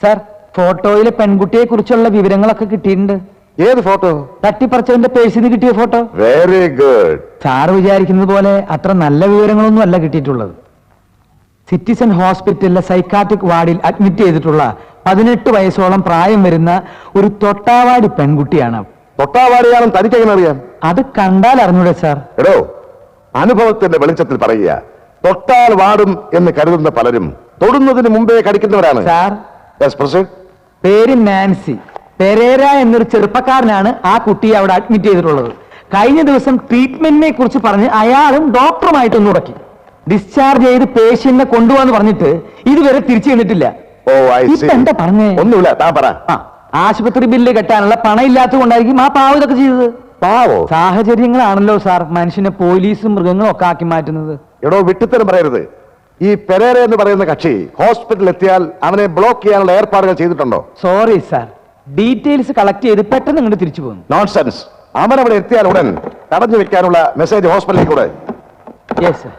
Sir, ഫോട്ടോയിലെ പെൺകുട്ടിയെ കുറിച്ചുള്ള വിവരങ്ങളൊക്കെ കിട്ടിയിട്ടുണ്ട്. ഏത് ഫോട്ടോ? തട്ടിപ്പറിച്ചവന്റെ പേഴ്സിൽ നിന്ന് കിട്ടിയ ഫോട്ടോ. Very good. സാർ വിചാരിക്കുന്നത് പോലെ അത്ര നല്ല വിവരങ്ങളൊന്നും അല്ല കിട്ടിയിട്ടുള്ളത്. സിറ്റിസൺ ഹോസ്പിറ്റലിലെ സൈക്കാട്രിക് വാർഡിൽ അഡ്മിറ്റ് ചെയ്തിട്ടുള്ള 18 വയസ്സോളം പ്രായം വരുന്ന ഒരു തൊട്ടാവാടി പെൺകുട്ടിയാണ്. തൊട്ടാവാടിയാണെന്ന് തനിക്കെങ്ങനെ അറിയാം? അത് കണ്ടാൽ അറിഞ്ഞൂടെ സാർ? എടോ, അനുഭവത്തിന്റെ വെളിച്ചത്തിൽ പറയുക. തൊട്ടാൽ വാടും എന്ന് കരുതുന്ന പലരും തൊടുന്നതിന് മുമ്പേ കടിക്കുന്നവരാണ്. സാർ, പേര് നാൻസി പെരേര എന്നൊരു ചെറുപ്പക്കാരനാണ് ആ കുട്ടിയെ അവിടെ അഡ്മിറ്റ് ചെയ്തിട്ടുള്ളത്. കഴിഞ്ഞ ദിവസം ട്രീറ്റ്മെന്റിനെ കുറിച്ച് പറഞ്ഞ് അയാളും ഡോക്ടറുമായിട്ടൊന്ന് ഉടക്കി. ഡിസ്ചാർജ് ചെയ്ത് പേഷ്യന്റിനെ കൊണ്ടുപോകാന്ന് പറഞ്ഞിട്ട് ഇതുവരെ തിരിച്ചു ചെന്നിട്ടില്ല. എന്താ പറഞ്ഞേ? ഒന്നുമില്ല, താൻ പറ. ആശുപത്രി ബില്ല് കെട്ടാനുള്ള പണം ഇല്ലാത്തത് കൊണ്ടായിരിക്കും ആ പാവം ഇതൊക്കെ ചെയ്തത്. പാവോ? സാഹചര്യങ്ങളാണല്ലോ സാർ മനുഷ്യനെ പോലീസും മൃഗങ്ങളും ഒക്കെ ആക്കി മാറ്റുന്നത്. എടോ, വിട്ടിത്തരം പറയരുത്. ഈ പെരേര എന്ന് പറയുന്ന കക്ഷി ഹോസ്പിറ്റലിൽ എത്തിയാൽ അവനെ ബ്ലോക്ക് ചെയ്യാനുള്ള ഏർപ്പാടുകൾ ചെയ്തിട്ടുണ്ടോ? സോറി സാർ, ഡീറ്റെയിൽസ് കളക്ട് ചെയ്ത് പെട്ടെന്ന് ഇങ്ങോട്ട് തിരിച്ചു പോകുന്നു. നോൺസെൻസ്. അവൻ അവിടെ എത്തിയാൽ ഉടൻ തടഞ്ഞു വെക്കാനുള്ള മെസ്സേജ് ഹോസ്പിറ്റലിൽ കൂടെ. Yes sir.